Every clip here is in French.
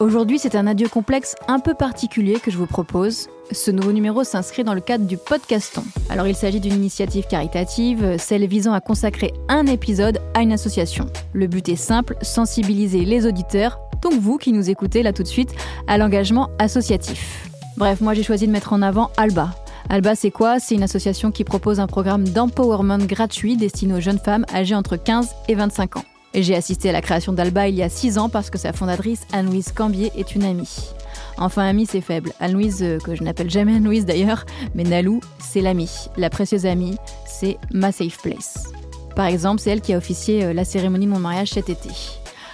Aujourd'hui, c'est un adieu complexe un peu particulier que je vous propose. Ce nouveau numéro s'inscrit dans le cadre du Podcaston. Alors il s'agit d'une initiative caritative, celle visant à consacrer un épisode à une association. Le but est simple, sensibiliser les auditeurs, donc vous qui nous écoutez là tout de suite, à l'engagement associatif. Bref, moi j'ai choisi de mettre en avant Alba. Alba, c'est quoi ? C'est une association qui propose un programme d'empowerment gratuit destiné aux jeunes femmes âgées entre 15 et 25 ans. Et j'ai assisté à la création d'Alba il y a 6 ans parce que sa fondatrice, Anne-Louise Cambier, est une amie. Enfin, amie, c'est faible. Anne-Louise, que je n'appelle jamais Anne-Louise d'ailleurs, mais Nalou, c'est l'amie. La précieuse amie, c'est ma safe place. Par exemple, c'est elle qui a officié la cérémonie de mon mariage cet été.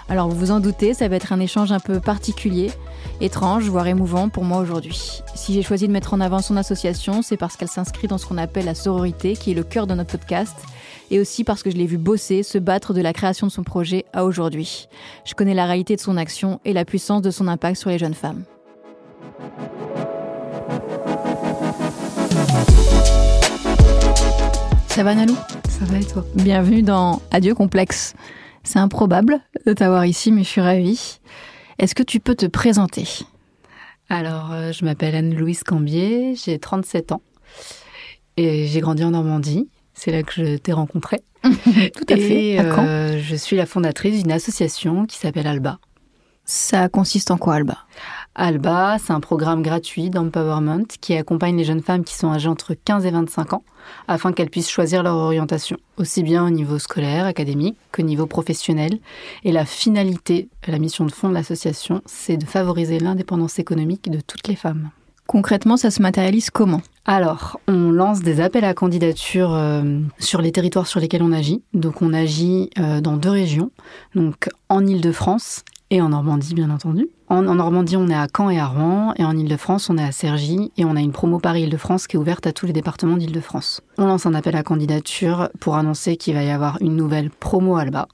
Alors, vous vous en doutez, ça va être un échange un peu particulier, étrange, voire émouvant pour moi aujourd'hui. Si j'ai choisi de mettre en avant son association, c'est parce qu'elle s'inscrit dans ce qu'on appelle la sororité, qui est le cœur de notre podcast, et aussi parce que je l'ai vu bosser, se battre de la création de son projet à aujourd'hui. Je connais la réalité de son action et la puissance de son impact sur les jeunes femmes. Ça va Nalou ? Ça va et toi ? Bienvenue dans Adieu complexe. C'est improbable de t'avoir ici, mais je suis ravie. Est-ce que tu peux te présenter ? Alors, je m'appelle Anne-Louise Cambier, j'ai 37 ans et j'ai grandi en Normandie. C'est là que je t'ai rencontrée. Tout à fait. À Caen ? Je suis la fondatrice d'une association qui s'appelle Alba. Ça consiste en quoi, Alba ? Alba, c'est un programme gratuit d'empowerment qui accompagne les jeunes femmes qui sont âgées entre 15 et 25 ans afin qu'elles puissent choisir leur orientation, aussi bien au niveau scolaire, académique qu'au niveau professionnel. Et la finalité, la mission de fond de l'association, c'est de favoriser l'indépendance économique de toutes les femmes. Concrètement, ça se matérialise comment ? Alors, on lance des appels à candidature sur les territoires sur lesquels on agit. Donc, on agit dans 2 régions, donc en Île-de-France et en Normandie, bien entendu. En Normandie, on est à Caen et à Rouen, et en Île-de-France, on est à Cergy, et on a une promo Paris-Île-de-France qui est ouverte à tous les départements d'Île-de-France. On lance un appel à candidature pour annoncer qu'il va y avoir une nouvelle promo Alba.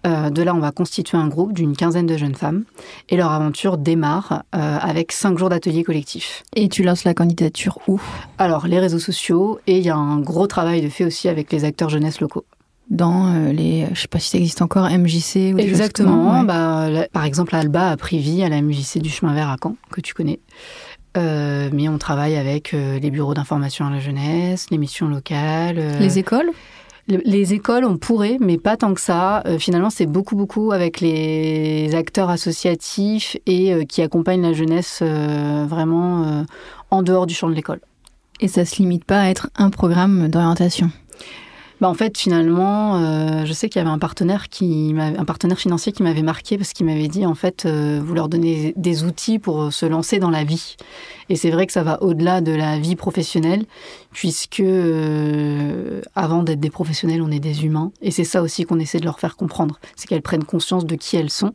De là, on va constituer un groupe d'une 15aine de jeunes femmes, et leur aventure démarre avec 5 jours d'ateliers collectifs. Et tu lances la candidature où ? Alors, les réseaux sociaux, et il y a un gros travail de fait aussi avec les acteurs jeunesse locaux. Dans les, je sais pas si ça existe encore, MJC ou des Exactement. choses comme ça, ouais. Par exemple, Alba a pris vie à la MJC du Chemin Vert à Caen, que tu connais. Mais on travaille avec les bureaux d'information à la jeunesse, les missions locales. Les écoles ? Les écoles, on pourrait, mais pas tant que ça. Finalement, c'est beaucoup avec les acteurs associatifs et qui accompagnent la jeunesse vraiment en dehors du champ de l'école. Et ça se limite pas à être un programme d'orientation ? En fait, finalement, je sais qu'il y avait un partenaire financier qui m'avait marqué parce qu'il m'avait dit, en fait, vous leur donnez des outils pour se lancer dans la vie. Et c'est vrai que ça va au-delà de la vie professionnelle, puisque avant d'être des professionnels, on est des humains. Et c'est ça aussi qu'on essaie de leur faire comprendre, c'est qu'elles prennent conscience de qui elles sont.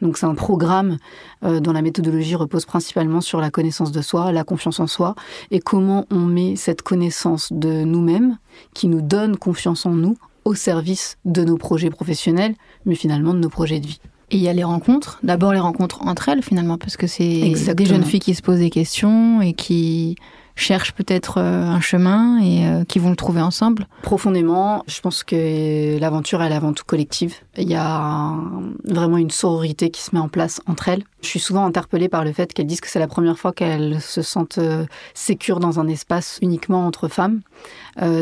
Donc c'est un programme dont la méthodologie repose principalement sur la connaissance de soi, la confiance en soi, et comment on met cette connaissance de nous-mêmes, qui nous donne confiance en nous, au service de nos projets professionnels, mais finalement de nos projets de vie. Et il y a les rencontres, d'abord les rencontres entre elles finalement, parce que c'est Exactement. Des jeunes filles qui se posent des questions et qui cherchent peut-être un chemin et qui vont le trouver ensemble. Profondément, je pense que l'aventure, elle est avant tout collective. Il y a vraiment une sororité qui se met en place entre elles. Je suis souvent interpellée par le fait qu'elles disent que c'est la première fois qu'elles se sentent sécures dans un espace uniquement entre femmes.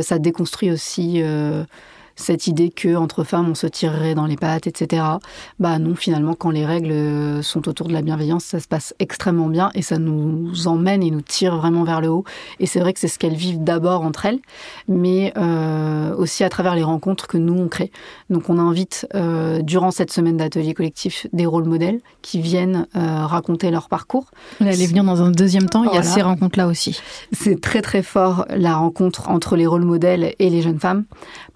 Ça déconstruit aussi cette idée qu'entre femmes, on se tirerait dans les pattes, etc. Non, finalement, quand les règles sont autour de la bienveillance, ça se passe extrêmement bien et ça nous emmène et nous tire vraiment vers le haut. Et c'est vrai que c'est ce qu'elles vivent d'abord entre elles, mais aussi à travers les rencontres que nous, on crée. Donc, on invite, durant cette semaine d'atelier collectif, des rôles modèles qui viennent raconter leur parcours. On allait venir dans un deuxième temps, il y a ces rencontres-là aussi. C'est très, très fort, la rencontre entre les rôles modèles et les jeunes femmes.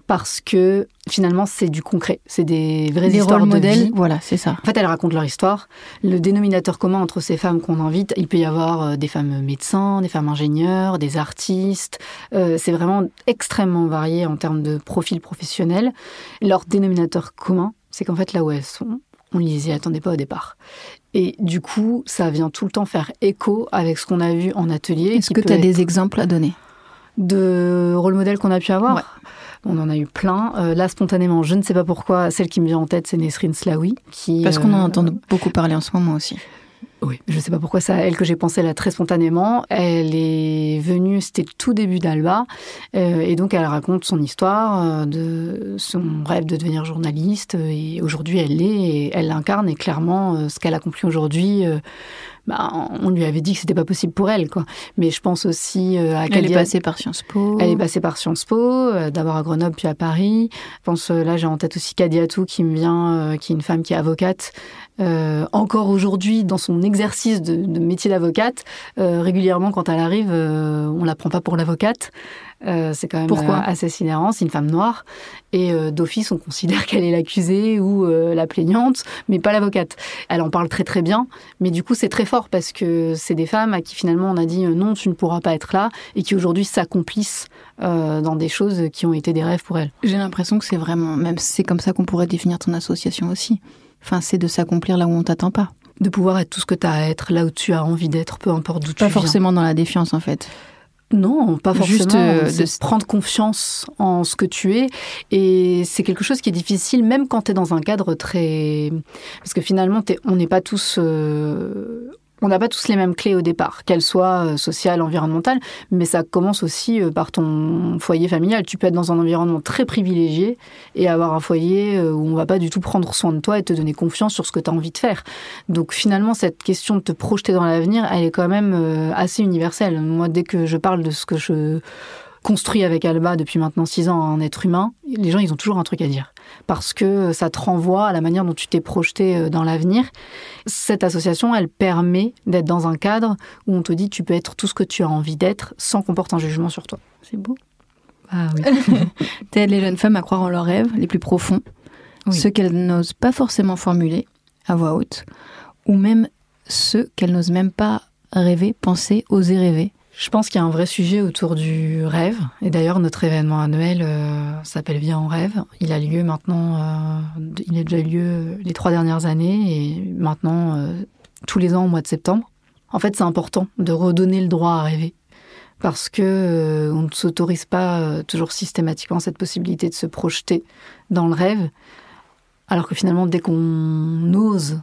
Parce que finalement, c'est du concret. C'est des vraies histoires de modèles, vie. Voilà, c'est ça. En fait, elles racontent leur histoire. Le dénominateur commun entre ces femmes qu'on invite, il peut y avoir des femmes médecins, des femmes ingénieurs, des artistes. C'est vraiment extrêmement varié en termes de profil professionnel. Leur dénominateur commun, c'est qu'en fait, là où elles sont, on ne les y attendait pas au départ. Et du coup, ça vient tout le temps faire écho avec ce qu'on a vu en atelier. Est-ce que tu as des exemples à donner ? De rôles modèles qu'on a pu avoir ? Ouais. On en a eu plein. Là, spontanément, je ne sais pas pourquoi, celle qui me vient en tête, c'est Nesrine Slaoui. Parce qu'on en entend beaucoup parler en ce moment aussi. Oui, je ne sais pas pourquoi c'est à elle que j'ai pensé là très spontanément. Elle est venue, c'était le tout début d'Alba, et donc elle raconte son histoire, de son rêve de devenir journaliste, et aujourd'hui elle l'est, et elle l'incarne, et clairement ce qu'elle accomplit aujourd'hui, on lui avait dit que c'était pas possible pour elle, quoi. Mais je pense aussi à Kadia. Elle est passée par Sciences Po. Elle est passée par Sciences Po, d'abord à Grenoble puis à Paris. Je pense là j'ai en tête aussi Kadiatou qui me vient, qui est une femme qui est avocate. Encore aujourd'hui, dans son exercice de métier d'avocate, régulièrement quand elle arrive, on la prend pas pour l'avocate. C'est quand même assez sidérant. C'est une femme noire et d'office on considère qu'elle est l'accusée ou la plaignante, mais pas l'avocate. Elle en parle très très bien, mais du coup c'est très fort parce que c'est des femmes à qui finalement on a dit non, tu ne pourras pas être là, et qui aujourd'hui s'accomplissent dans des choses qui ont été des rêves pour elles. J'ai l'impression que c'est vraiment, même c'est comme ça qu'on pourrait définir ton association aussi. Enfin, c'est de s'accomplir là où on t'attend pas. De pouvoir être tout ce que tu as à être, là où tu as envie d'être, peu importe d'où tu viens. Pas forcément dans la défiance, en fait. Non, pas forcément. Juste de prendre confiance en ce que tu es. Et c'est quelque chose qui est difficile, même quand tu es dans un cadre très... Parce que finalement, on n'est pas tous... On n'a pas tous les mêmes clés au départ, qu'elles soient sociales, environnementales, mais ça commence aussi par ton foyer familial. Tu peux être dans un environnement très privilégié et avoir un foyer où on ne va pas du tout prendre soin de toi et te donner confiance sur ce que tu as envie de faire. Donc finalement, cette question de te projeter dans l'avenir, elle est quand même assez universelle. Moi, dès que je parle de ce que je construis avec Alba depuis maintenant 6 ans, un être humain, les gens, ils ont toujours un truc à dire. Parce que ça te renvoie à la manière dont tu t'es projeté dans l'avenir. Cette association, elle permet d'être dans un cadre où on te dit tu peux être tout ce que tu as envie d'être sans qu'on porte un jugement sur toi. C'est beau. Ah oui. T'aides les jeunes femmes à croire en leurs rêves les plus profonds, oui. Ceux qu'elles n'osent pas forcément formuler à voix haute, ou même ceux qu'elles n'osent même pas rêver, penser, oser rêver. Je pense qu'il y a un vrai sujet autour du rêve. Et d'ailleurs, notre événement annuel s'appelle Viens en rêve. Il a lieu maintenant, il a déjà lieu les 3 dernières années et maintenant tous les ans au mois de septembre. En fait, c'est important de redonner le droit à rêver parce que on ne s'autorise pas toujours systématiquement cette possibilité de se projeter dans le rêve. Alors que finalement, dès qu'on ose,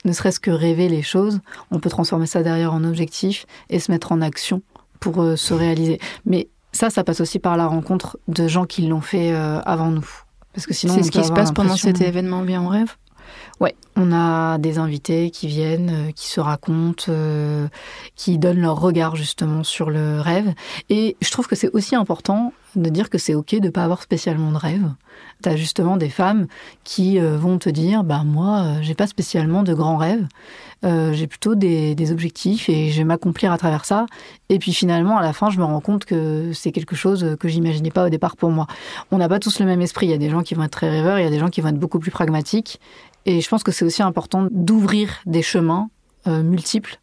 ne serait-ce que rêver les choses, on peut transformer ça derrière en objectif et se mettre en action pour se réaliser. Mais ça passe aussi par la rencontre de gens qui l'ont fait avant nous. Parce que sinon, c'est ce qui se passe pendant cet événement Viens en rêve ? Ouais, on a des invités qui viennent, qui se racontent, qui donnent leur regard justement sur le rêve. Et je trouve que c'est aussi important de dire que c'est ok de pas avoir spécialement de rêve. T'as justement des femmes qui vont te dire, moi, j'ai pas spécialement de grands rêves. J'ai plutôt des objectifs et je vais m'accomplir à travers ça. Et puis finalement, à la fin, je me rends compte que c'est quelque chose que j'imaginais pas au départ pour moi. On n'a pas tous le même esprit. Il y a des gens qui vont être très rêveurs, il y a des gens qui vont être beaucoup plus pragmatiques. Et je pense que c'est aussi important d'ouvrir des chemins multiples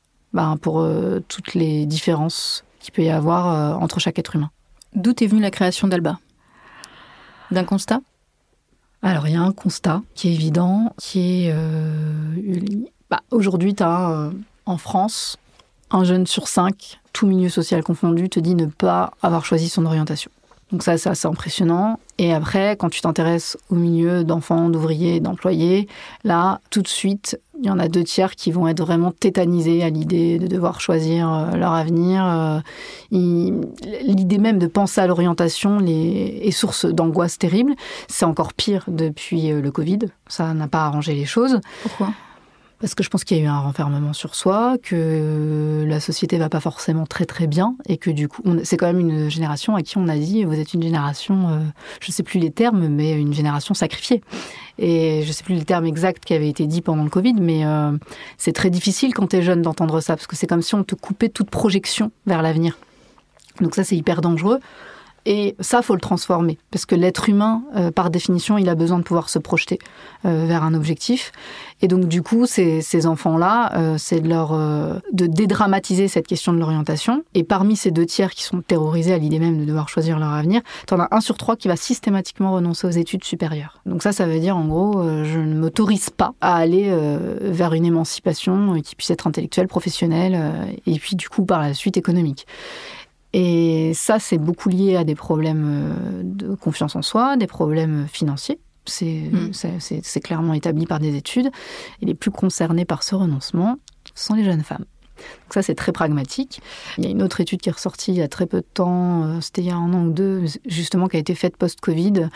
pour toutes les différences qu'il peut y avoir entre chaque être humain. D'où est venue la création d'Alba ? D'un constat ? Alors, il y a un constat qui est évident, qui est... aujourd'hui, tu as en France, un jeune sur 5, tout milieu social confondu, te dit ne pas avoir choisi son orientation. Donc ça, c'est assez impressionnant. Et après, quand tu t'intéresses au milieu d'enfants, d'ouvriers, d'employés, là, tout de suite, il y en a 2/3 qui vont être vraiment tétanisés à l'idée de devoir choisir leur avenir. L'idée même de penser à l'orientation est source d'angoisse terrible. C'est encore pire depuis le Covid. Ça n'a pas arrangé les choses. Pourquoi ? Parce que je pense qu'il y a eu un renfermement sur soi, que la société va pas forcément très très bien et que du coup, c'est quand même une génération à qui on a dit vous êtes une génération, je sais plus les termes, mais une génération sacrifiée. Et je sais plus les termes exacts qui avaient été dits pendant le Covid, mais c'est très difficile quand tu es jeune d'entendre ça parce que c'est comme si on te coupait toute projection vers l'avenir. Donc ça, c'est hyper dangereux. Et ça, faut le transformer, parce que l'être humain, par définition, il a besoin de pouvoir se projeter vers un objectif. Et donc, du coup, ces enfants-là, c'est de dédramatiser cette question de l'orientation. Et parmi ces 2/3 qui sont terrorisés à l'idée même de devoir choisir leur avenir, t'en as 1 sur 3 qui va systématiquement renoncer aux études supérieures. Donc ça veut dire, en gros, je ne m'autorise pas à aller vers une émancipation qui puisse être intellectuelle, professionnelle, et puis, du coup, par la suite, économique. Et ça, c'est beaucoup lié à des problèmes de confiance en soi, des problèmes financiers. C'est clairement établi par des études. Et les plus concernés par ce renoncement, ce sont les jeunes femmes. Donc ça, c'est très pragmatique. Il y a une autre étude qui est ressortie il y a très peu de temps, c'était il y a 1 an ou 2, justement, qui a été faite post-Covid,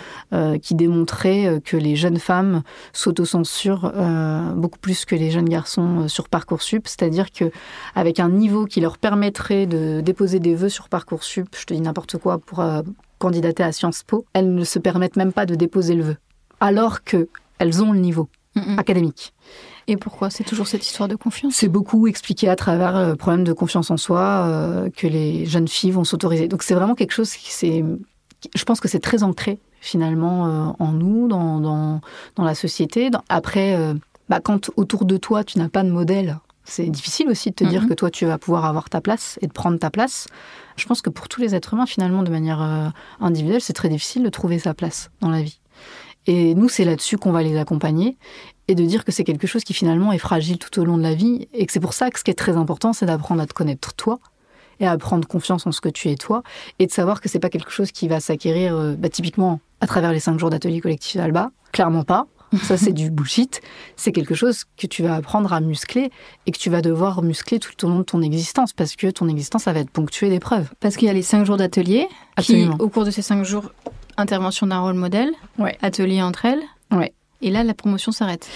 qui démontrait que les jeunes femmes s'autocensurent beaucoup plus que les jeunes garçons sur Parcoursup. C'est-à-dire qu'avec un niveau qui leur permettrait de déposer des vœux sur Parcoursup, je te dis n'importe quoi, pour candidater à Sciences Po, elles ne se permettent même pas de déposer le vœu, alors qu'elles ont le niveau académique. Et pourquoi ? C'est toujours cette histoire de confiance ? C'est beaucoup expliqué à travers le problème de confiance en soi que les jeunes filles vont s'autoriser. Donc c'est vraiment quelque chose je pense que c'est très ancré finalement en nous, dans la société. Après, quand autour de toi, tu n'as pas de modèle, c'est difficile aussi de te dire que toi, tu vas pouvoir avoir ta place et de prendre ta place. Je pense que pour tous les êtres humains, finalement, de manière individuelle, c'est très difficile de trouver sa place dans la vie. Et nous, c'est là-dessus qu'on va les accompagner et de dire que c'est quelque chose qui finalement est fragile tout au long de la vie et que c'est pour ça que ce qui est très important, c'est d'apprendre à te connaître toi et à prendre confiance en ce que tu es toi et de savoir que c'est pas quelque chose qui va s'acquérir typiquement à travers les 5 jours d'atelier collectif d'Alba. Clairement pas. Ça, c'est du bullshit. C'est quelque chose que tu vas apprendre à muscler et que tu vas devoir muscler tout au long de ton existence parce que ton existence, ça va être ponctuée d'épreuves. Parce qu'il y a les 5 jours d'atelier qui, Absolument. au cours de ces 5 jours, intervention d'un rôle modèle, atelier entre elles. Ouais. Et là, la promotion s'arrête.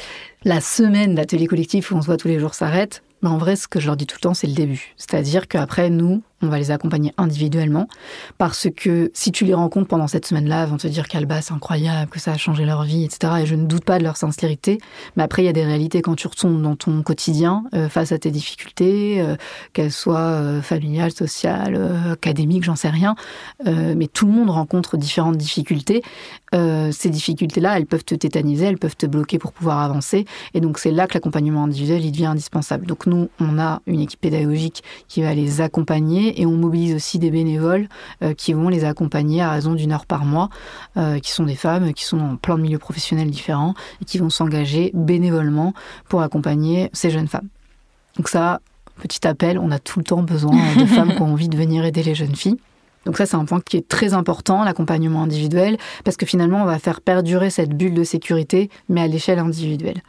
La semaine d'atelier collectif où on se voit tous les jours s'arrête. Mais en vrai, ce que je leur dis tout le temps, c'est le début. C'est-à-dire qu'après, nous, on va les accompagner individuellement. Parce que si tu les rencontres pendant cette semaine-là, ils vont te dire qu'Alba, c'est incroyable, que ça a changé leur vie, etc. Et je ne doute pas de leur sincérité. Mais après, il y a des réalités quand tu retournes dans ton quotidien, face à tes difficultés, qu'elles soient familiales, sociales, académiques, j'en sais rien. Mais tout le monde rencontre différentes difficultés. Ces difficultés-là, elles peuvent te tétaniser, elles peuvent te bloquer pour pouvoir avancer. Et donc, c'est là que l'accompagnement individuel, il devient indispensable. Donc, nous, on a une équipe pédagogique qui va les accompagner et on mobilise aussi des bénévoles qui vont les accompagner à raison d'1 heure par mois, qui sont des femmes qui sont dans plein de milieux professionnels différents et qui vont s'engager bénévolement pour accompagner ces jeunes femmes. Donc ça, petit appel, on a tout le temps besoin de femmes qui ont envie de venir aider les jeunes filles. Donc ça, c'est un point qui est très important, l'accompagnement individuel, parce que finalement, on va faire perdurer cette bulle de sécurité, mais à l'échelle individuelle.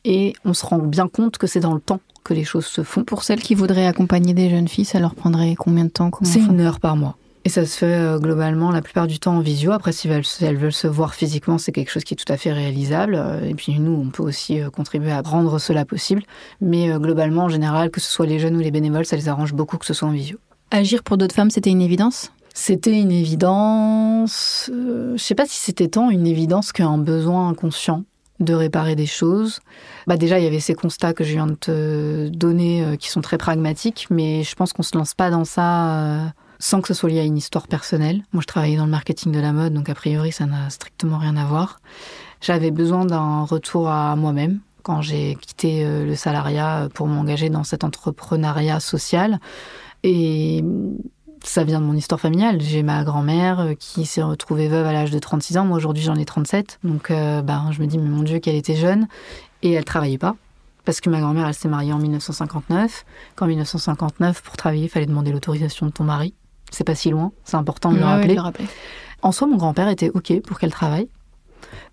Et on se rend bien compte que c'est dans le temps que les choses se font. Pour celles qui voudraient accompagner des jeunes filles, ça leur prendrait combien de temps ? C'est 1 heure par mois. Et ça se fait globalement la plupart du temps en visio. Après, si elles veulent se voir physiquement, c'est quelque chose qui est tout à fait réalisable. Et puis nous, on peut aussi contribuer à rendre cela possible. Mais globalement, en général, que ce soit les jeunes ou les bénévoles, ça les arrange beaucoup que ce soit en visio. Agir pour d'autres femmes, c'était une évidence ? C'était une évidence. Je ne sais pas si c'était tant une évidence qu'un besoin inconscient de réparer des choses. Déjà, il y avait ces constats que je viens de te donner qui sont très pragmatiques, mais je pense qu'on ne se lance pas dans ça sans que ce soit lié à une histoire personnelle. Moi, je travaillais dans le marketing de la mode, donc a priori, ça n'a strictement rien à voir. J'avais besoin d'un retour à moi-même quand j'ai quitté le salariat pour m'engager dans cet entrepreneuriat social. Et ça vient de mon histoire familiale. J'ai ma grand-mère qui s'est retrouvée veuve à l'âge de 36 ans. Moi, aujourd'hui, j'en ai 37. Donc, je me dis, mais mon Dieu, qu'elle était jeune. Et elle ne travaillait pas. Parce que ma grand-mère, elle s'est mariée en 1959. Qu'en 1959, pour travailler, il fallait demander l'autorisation de ton mari. C'est pas si loin. C'est important de le rappeler. En soi, mon grand-père était OK pour qu'elle travaille.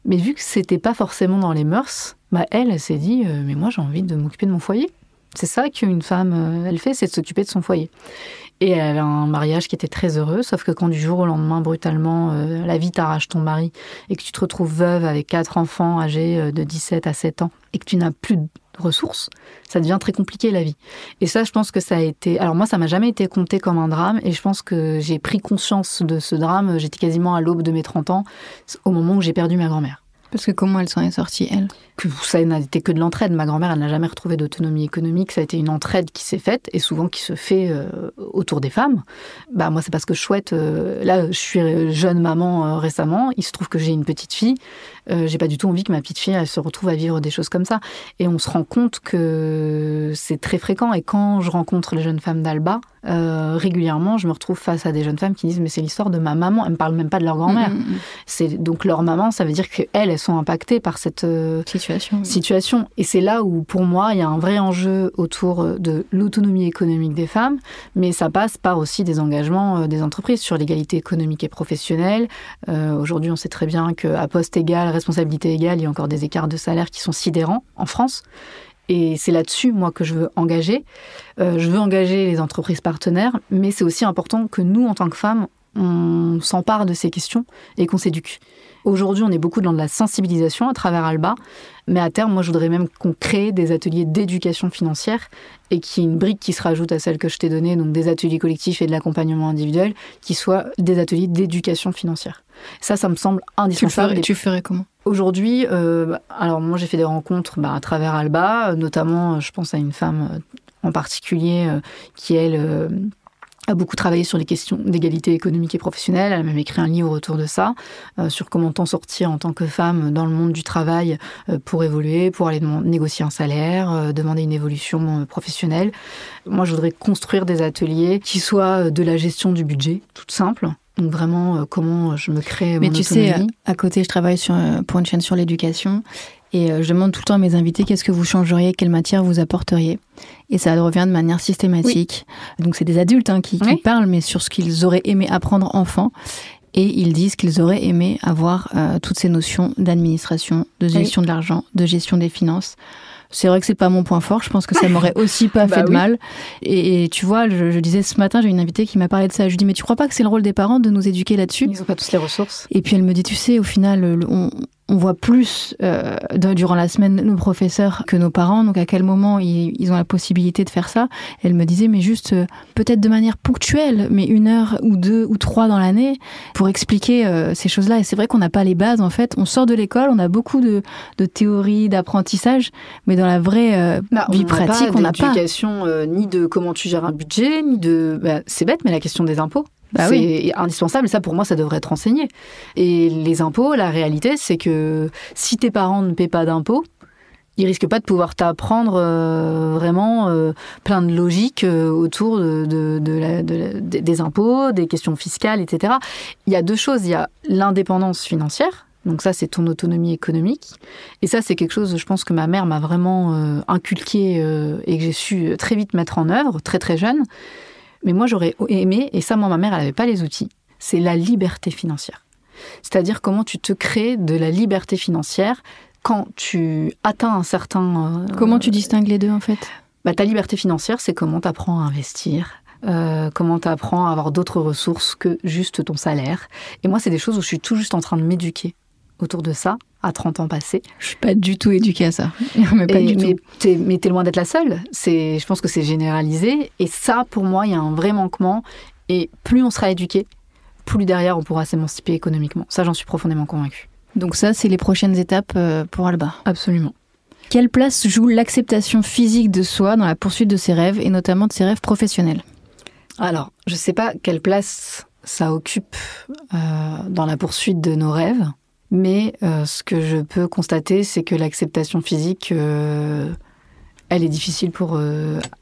Mais vu que c'était pas forcément dans les mœurs, elle s'est dit, mais moi, j'ai envie de m'occuper de mon foyer. C'est ça qu'une femme, elle fait, c'est de s'occuper de son foyer. Et elle avait un mariage qui était très heureux, sauf que quand du jour au lendemain, brutalement, la vie t'arrache ton mari et que tu te retrouves veuve avec 4 enfants âgés de 17 à 7 ans et que tu n'as plus de ressources, ça devient très compliqué la vie. Et ça, je pense que ça a été... Alors moi, ça m'a jamais été compté comme un drame et je pense que j'ai pris conscience de ce drame, j'étais quasiment à l'aube de mes 30 ans, au moment où j'ai perdu ma grand-mère. Parce que comment elle s'en est sortie, elle ? Ça n'a été que de l'entraide. Ma grand-mère, elle n'a jamais retrouvé d'autonomie économique. Ça a été une entraide qui s'est faite et souvent qui se fait autour des femmes. Moi, c'est parce que je souhaite... là, je suis jeune maman récemment. Il se trouve que j'ai une petite fille. J'ai pas du tout envie que ma petite fille elle se retrouve à vivre des choses comme ça. Et on se rend compte que c'est très fréquent. Et quand je rencontre les jeunes femmes d'Alba, régulièrement, je me retrouve face à des jeunes femmes qui disent « mais c'est l'histoire de ma maman ». Elles me parlent même pas de leur grand-mère. Donc leur maman, ça veut dire qu'elles sont impactées par cette situation. Et c'est là où, pour moi, il y a un vrai enjeu autour de l'autonomie économique des femmes, mais ça passe par aussi des engagements des entreprises sur l'égalité économique et professionnelle. Aujourd'hui, on sait très bien qu'à poste égal, responsabilité égale, il y a encore des écarts de salaire qui sont sidérants en France. Et c'est là-dessus, moi, que je veux engager. Je veux engager les entreprises partenaires, mais c'est aussi important que nous, en tant que femmes, on s'empare de ces questions et qu'on s'éduque. Aujourd'hui, on est beaucoup dans de la sensibilisation à travers Alba, mais à terme, moi, je voudrais même qu'on crée des ateliers d'éducation financière et qu'il y ait une brique qui se rajoute à celle que je t'ai donnée, donc des ateliers collectifs et de l'accompagnement individuel, qui soient des ateliers d'éducation financière. Ça me semble indispensable. Tu ferais comment ? Aujourd'hui, alors moi, j'ai fait des rencontres à travers Alba, notamment, je pense à une femme en particulier qui, elle... a beaucoup travaillé sur les questions d'égalité économique et professionnelle. Elle a même écrit un livre autour de ça, sur comment t'en sortir en tant que femme dans le monde du travail pour évoluer, pour aller négocier un salaire, demander une évolution professionnelle. Moi, je voudrais construire des ateliers qui soient de la gestion du budget, toute simple. Donc vraiment, comment je me crée mon autonomie. Mais tu sais, à côté, je travaille pour une chaîne sur l'éducation. Et je demande tout le temps à mes invités qu'est-ce que vous changeriez, quelle matière vous apporteriez. Et ça revient de manière systématique. Oui. Donc c'est des adultes qui parlent, mais sur ce qu'ils auraient aimé apprendre enfant. Et ils disent qu'ils auraient aimé avoir toutes ces notions d'administration, de gestion de l'argent, de gestion des finances. C'est vrai que c'est pas mon point fort. Je pense que ça m'aurait aussi pas fait de mal. Et tu vois, je disais ce matin, j'ai une invitée qui m'a parlé de ça. Je lui dis, mais tu crois pas que c'est le rôle des parents de nous éduquer là-dessus ? Ils ont pas tous les ressources. Et puis elle me dit, tu sais, au final, on voit plus durant la semaine nos professeurs que nos parents. Donc à quel moment ils ont la possibilité de faire ça ? Elle me disait, mais juste peut-être de manière ponctuelle, mais 1 heure ou 2 ou 3 dans l'année pour expliquer ces choses-là. Et c'est vrai qu'on n'a pas les bases en fait. On sort de l'école, on a beaucoup de théories, d'apprentissage, mais dans la vraie vie pratique, on n'a pas d'éducation ni de comment tu gères un budget, ni de... c'est bête, mais la question des impôts. C'est indispensable, et ça pour moi ça devrait être enseigné. Et les impôts, la réalité c'est que si tes parents ne paient pas d'impôts, ils risquent pas de pouvoir t'apprendre vraiment plein de logiques autour des impôts, des questions fiscales, etc. Il y a 2 choses, il y a l'indépendance financière, donc ça c'est ton autonomie économique, et ça c'est quelque chose je pense que ma mère m'a vraiment inculqué et que j'ai su très vite mettre en œuvre, très très jeune. Mais moi, j'aurais aimé, et ça, moi, ma mère, elle n'avait pas les outils, c'est la liberté financière. C'est-à-dire comment tu te crées de la liberté financière quand tu atteins un certain... Comment tu distingues les deux, en fait ? Ta liberté financière, c'est comment tu apprends à investir, comment tu apprends à avoir d'autres ressources que juste ton salaire. Et moi, c'est des choses où je suis tout juste en train de m'éduquer autour de ça, à 30 ans passés. Je suis pas du tout éduquée à ça. Mais t'es loin d'être la seule. Je pense que c'est généralisé. Et ça, pour moi, il y a un vrai manquement. Et plus on sera éduqué, plus derrière, on pourra s'émanciper économiquement. Ça, j'en suis profondément convaincue. Donc ça, c'est les prochaines étapes pour Alba. Absolument. Quelle place joue l'acceptation physique de soi dans la poursuite de ses rêves, et notamment de ses rêves professionnels ? Alors, je sais pas quelle place ça occupe dans la poursuite de nos rêves. Mais ce que je peux constater, c'est que l'acceptation physique, elle est difficile pour,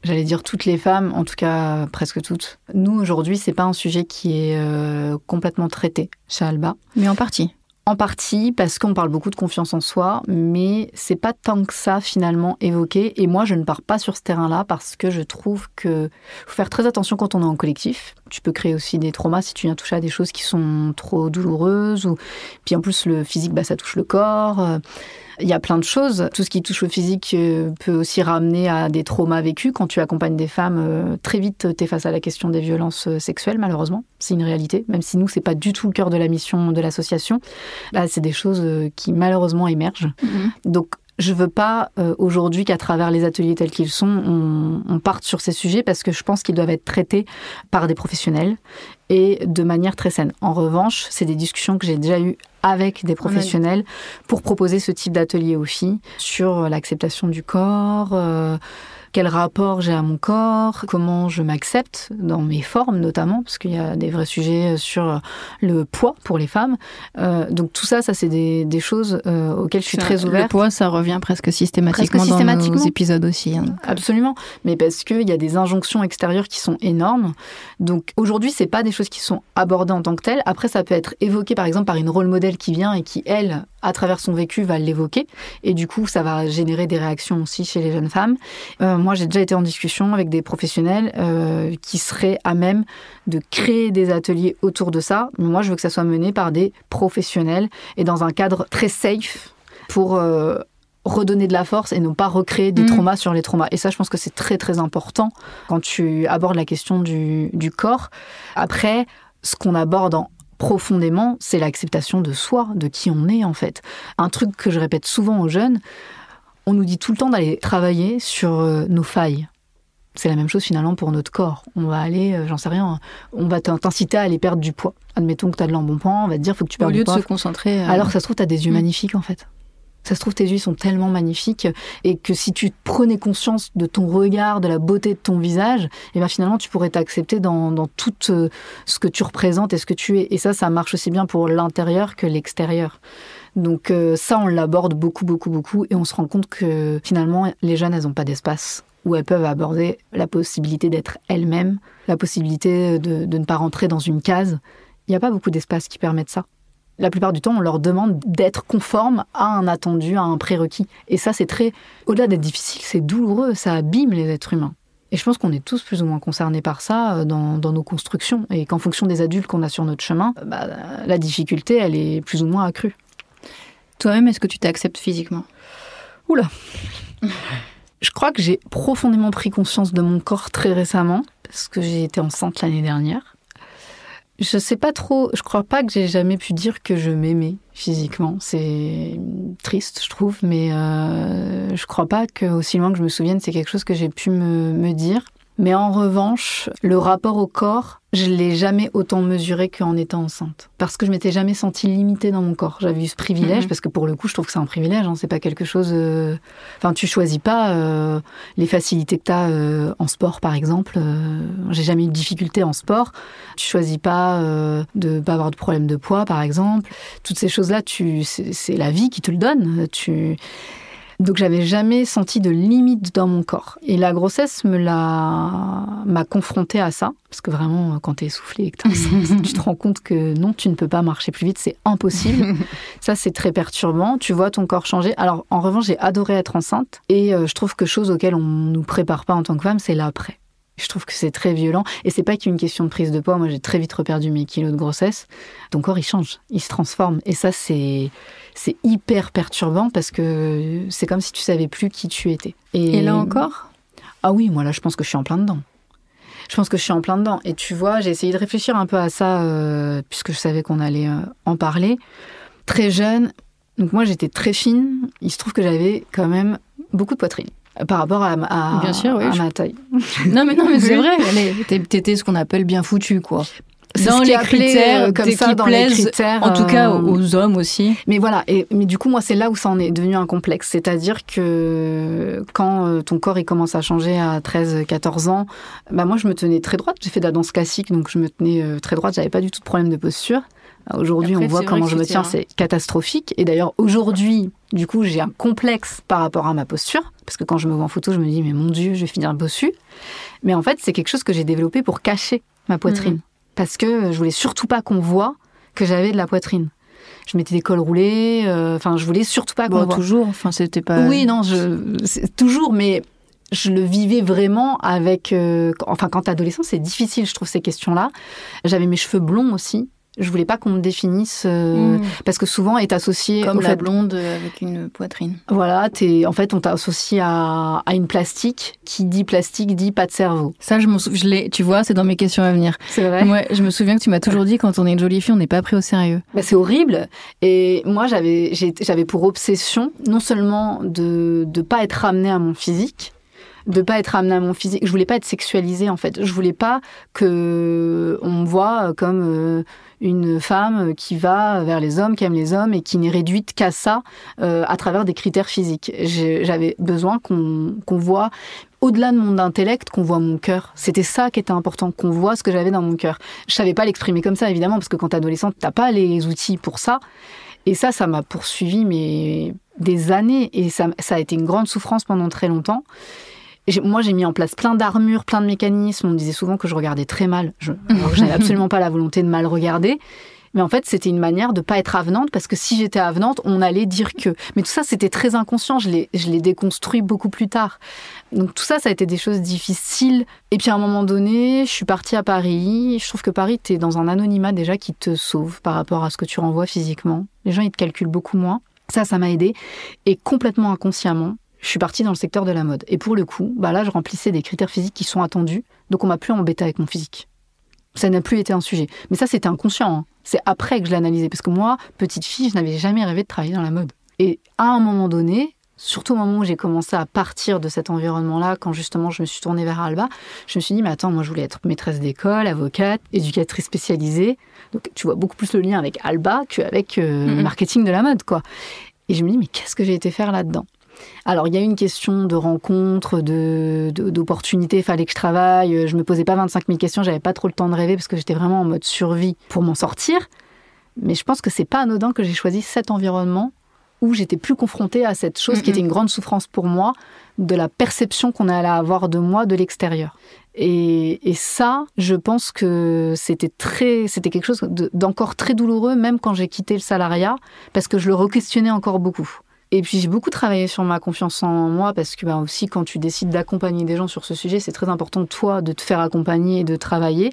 j'allais dire, toutes les femmes, en tout cas presque toutes. Nous, aujourd'hui, c'est pas un sujet qui est complètement traité chez Alba. Mais en partie. En partie, parce qu'on parle beaucoup de confiance en soi, mais c'est pas tant que ça, finalement, évoqué. Et moi, je ne pars pas sur ce terrain-là parce que je trouve que faut faire très attention quand on est en collectif. Tu peux créer aussi des traumas si tu viens toucher à des choses qui sont trop douloureuses. Puis en plus, le physique, ça touche le corps. Il y a plein de choses. Tout ce qui touche au physique peut aussi ramener à des traumas vécus. Quand tu accompagnes des femmes, très vite, tu es face à la question des violences sexuelles, malheureusement. C'est une réalité, même si nous, c'est pas du tout le cœur de la mission de l'association. Là, c'est des choses qui, malheureusement, émergent. Donc, je veux pas aujourd'hui qu'à travers les ateliers tels qu'ils sont, on parte sur ces sujets parce que je pense qu'ils doivent être traités par des professionnels et de manière très saine. En revanche, c'est des discussions que j'ai déjà eues avec des professionnels pour proposer ce type d'atelier aux filles sur l'acceptation du corps, quel rapport j'ai à mon corps, comment je m'accepte dans mes formes notamment, parce qu'il y a des vrais sujets sur le poids pour les femmes. Donc tout ça c'est des choses auxquelles je suis très ouverte. Le poids, ça revient presque systématiquement dans nos épisodes aussi. Absolument, mais parce qu'il y a des injonctions extérieures qui sont énormes. Donc aujourd'hui, c'est pas des choses qui sont abordées en tant que telles. Après, ça peut être évoqué par exemple par une rôle modèle qui vient et qui, elle, à travers son vécu, va l'évoquer. Et du coup, ça va générer des réactions aussi chez les jeunes femmes. Moi, j'ai déjà été en discussion avec des professionnels qui seraient à même de créer des ateliers autour de ça. Mais moi, je veux que ça soit mené par des professionnels et dans un cadre très safe pour redonner de la force et ne pas recréer des traumas sur les traumas. Et ça, je pense que c'est très, très important quand tu abordes la question du corps. Après, ce qu'on aborde profondément, c'est l'acceptation de soi, de qui on est en fait. Un truc que je répète souvent aux jeunes, on nous dit tout le temps d'aller travailler sur nos failles. C'est la même chose finalement pour notre corps. On va aller, j'en sais rien, on va t'inciter à aller perdre du poids. Admettons que tu as de l'embonpoint, on va te dire faut que tu perdes du poids. Au lieu de se concentrer... Alors que ça se trouve, tu as des yeux magnifiques en fait. Ça se trouve, tes yeux sont tellement magnifiques et que si tu prenais conscience de ton regard, de la beauté de ton visage, et bien finalement, tu pourrais t'accepter dans tout ce que tu représentes et ce que tu es. Et ça marche aussi bien pour l'intérieur que l'extérieur. Donc ça, on l'aborde beaucoup, beaucoup, beaucoup et on se rend compte que finalement, les jeunes, elles n'ont pas d'espace où elles peuvent aborder la possibilité d'être elles-mêmes, la possibilité de ne pas rentrer dans une case. Il n'y a pas beaucoup d'espace qui permettent ça. La plupart du temps, on leur demande d'être conforme à un attendu, à un prérequis. Et ça, c'est très... Au-delà d'être difficile, c'est douloureux, ça abîme les êtres humains. Et je pense qu'on est tous plus ou moins concernés par ça dans nos constructions. Et qu'en fonction des adultes qu'on a sur notre chemin, la difficulté, elle est plus ou moins accrue. Toi-même, est-ce que tu t'acceptes physiquement ? Oula. Je crois que j'ai profondément pris conscience de mon corps très récemment, parce que j'ai été enceinte l'année dernière. Je sais pas trop, je crois pas que j'ai jamais pu dire que je m'aimais physiquement. C'est triste, je trouve, mais je crois pas qu'aussi loin que je me souvienne, c'est quelque chose que j'ai pu me dire. Mais en revanche, le rapport au corps, je l'ai jamais autant mesuré qu'en étant enceinte. Parce que je m'étais jamais sentie limitée dans mon corps. J'avais eu ce privilège, parce que pour le coup, je trouve que c'est un privilège. C'est pas quelque chose... Enfin, tu choisis pas les facilités que t'as en sport, par exemple. J'ai jamais eu de difficulté en sport. Tu choisis pas de pas avoir de problème de poids, par exemple. Toutes ces choses-là, c'est la vie qui te le donne. Donc, j'avais jamais senti de limite dans mon corps. Et la grossesse m'a confrontée à ça. Parce que vraiment, quand t'es essoufflée et que t'es enceinte, tu te rends compte que non, tu ne peux pas marcher plus vite, c'est impossible. Ça, c'est très perturbant. Tu vois ton corps changer. Alors, en revanche, j'ai adoré être enceinte. Et je trouve que chose auquel on nous prépare pas en tant que femme, c'est l'après. Je trouve que c'est très violent. Et c'est pas qu'une question de prise de poids. Moi, j'ai très vite reperdu mes kilos de grossesse. Ton corps, il change. Il se transforme. Et ça, c'est hyper perturbant parce que c'est comme si tu savais plus qui tu étais. Et là encore ? Ah oui, moi là, je pense que je suis en plein dedans. Et tu vois, j'ai essayé de réfléchir un peu à ça puisque je savais qu'on allait en parler. Très jeune, donc moi j'étais très fine. Il se trouve que j'avais quand même beaucoup de poitrine par rapport à bien sûr, oui, ma taille. Non mais c'est vrai, t'étais ce qu'on appelle bien foutue, quoi. C'est dans les critères comme ça, dans les critères, en tout cas aux hommes aussi. Mais voilà, mais du coup moi c'est là où ça en est devenu un complexe, c'est-à-dire que quand ton corps il commence à changer à 13-14 ans, moi je me tenais très droite, j'ai fait de la danse classique donc je me tenais très droite, j'avais pas du tout de problème de posture. Aujourd'hui on voit comment je me tiens, c'est catastrophique et d'ailleurs aujourd'hui du coup j'ai un complexe par rapport à ma posture parce que quand je me vois en photo je me dis mais mon Dieu je vais finir bossu, mais en fait c'est quelque chose que j'ai développé pour cacher ma poitrine. Parce que je voulais surtout pas qu'on voit que j'avais de la poitrine. Je mettais des cols roulés, je voulais surtout pas qu'on voit. Toujours, c'était pas... Oui, non, toujours, mais je le vivais vraiment avec... quand t'es adolescent, c'est difficile, je trouve, ces questions-là. J'avais mes cheveux blonds aussi. Je voulais pas qu'on me définisse parce que souvent est associé comme la blonde avec une poitrine. Voilà, on t'a associé à une plastique qui dit plastique dit pas de cerveau. Ça tu vois, c'est dans mes questions à venir. C'est vrai. Ouais, je me souviens que tu m'as toujours dit quand on est une jolie fille, on n'est pas pris au sérieux. C'est horrible et moi j'avais pour obsession non seulement de pas être ramenée à mon physique. Je voulais pas être sexualisée en fait. Je voulais pas que on me voit comme une femme qui va vers les hommes, qui aime les hommes et qui n'est réduite qu'à ça à travers des critères physiques. J'avais besoin qu'on voit au-delà de mon intellect, qu'on voit mon cœur. C'était ça qui était important, qu'on voit ce que j'avais dans mon cœur. Je savais pas l'exprimer comme ça évidemment parce que quand t'es adolescente, t'as pas les outils pour ça. Et ça m'a poursuivi mais des années et ça a été une grande souffrance pendant très longtemps. Moi, j'ai mis en place plein d'armures, plein de mécanismes. On me disait souvent que je regardais très mal. Alors que j'avais absolument pas la volonté de mal regarder. Mais en fait, c'était une manière de pas être avenante, parce que si j'étais avenante, on allait dire que. Mais tout ça, c'était très inconscient. Je l'ai déconstruit beaucoup plus tard. Donc tout ça, ça a été des choses difficiles. Et puis à un moment donné, je suis partie à Paris. Je trouve que Paris, t'es dans un anonymat déjà qui te sauve par rapport à ce que tu renvoies physiquement. Les gens, ils te calculent beaucoup moins. Ça m'a aidée. Et complètement inconsciemment, je suis partie dans le secteur de la mode. Et pour le coup, là, je remplissais des critères physiques qui sont attendus. Donc, on m'a plus embêté avec mon physique. Ça n'a plus été un sujet. Mais ça, c'était inconscient. Hein. C'est après que je l'ai analysé. Parce que moi, petite fille, je n'avais jamais rêvé de travailler dans la mode. Et à un moment donné, surtout au moment où j'ai commencé à partir de cet environnement-là, quand justement je me suis tournée vers Alba, je me suis dit, mais attends, moi je voulais être maîtresse d'école, avocate, éducatrice spécialisée. Donc tu vois beaucoup plus le lien avec Alba qu'avec le marketing de la mode, quoi. Et je me dis, mais qu'est-ce que j'ai été faire là-dedans ? Alors, il y a une question de rencontre, d'opportunité, il fallait que je travaille. Je me posais pas 25 000 questions, j'avais pas trop le temps de rêver parce que j'étais vraiment en mode survie pour m'en sortir. Mais je pense que c'est pas anodin que j'ai choisi cet environnement où j'étais plus confrontée à cette chose qui était une grande souffrance pour moi, de la perception qu'on allait avoir de moi de l'extérieur. Et ça, je pense que c'était quelque chose d'encore très douloureux, même quand j'ai quitté le salariat, parce que je le re-questionnais encore beaucoup. Et puis j'ai beaucoup travaillé sur ma confiance en moi, parce que aussi quand tu décides d'accompagner des gens sur ce sujet, c'est très important, toi, de te faire accompagner et de travailler.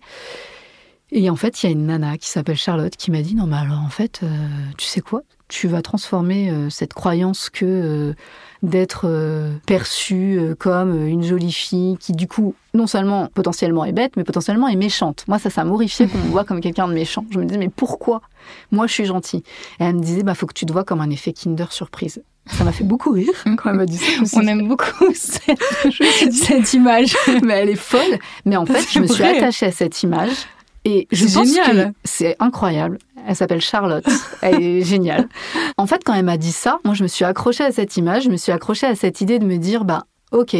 Et en fait, il y a une nana qui s'appelle Charlotte qui m'a dit « Non, mais alors en fait, tu sais quoi ? Tu vas transformer cette croyance que d'être perçue comme une jolie fille qui, du coup, non seulement potentiellement est bête, mais potentiellement est méchante. » Moi, ça m'horrifiait qu'on me voit comme quelqu'un de méchant. Je me disais « Mais pourquoi ? Moi, je suis gentille. » Et elle me disait « Faut que tu te vois comme un effet Kinder Surprise. » Ça m'a fait beaucoup rire quand elle m'a dit ça. On aime beaucoup cette image. Mais elle est folle. Mais en fait, je me suis attachée à cette image. Et je pense que c'est incroyable. Elle s'appelle Charlotte. Elle est géniale. En fait, quand elle m'a dit ça, moi, je me suis accrochée à cette image. Je me suis accrochée à cette idée de me dire, ok,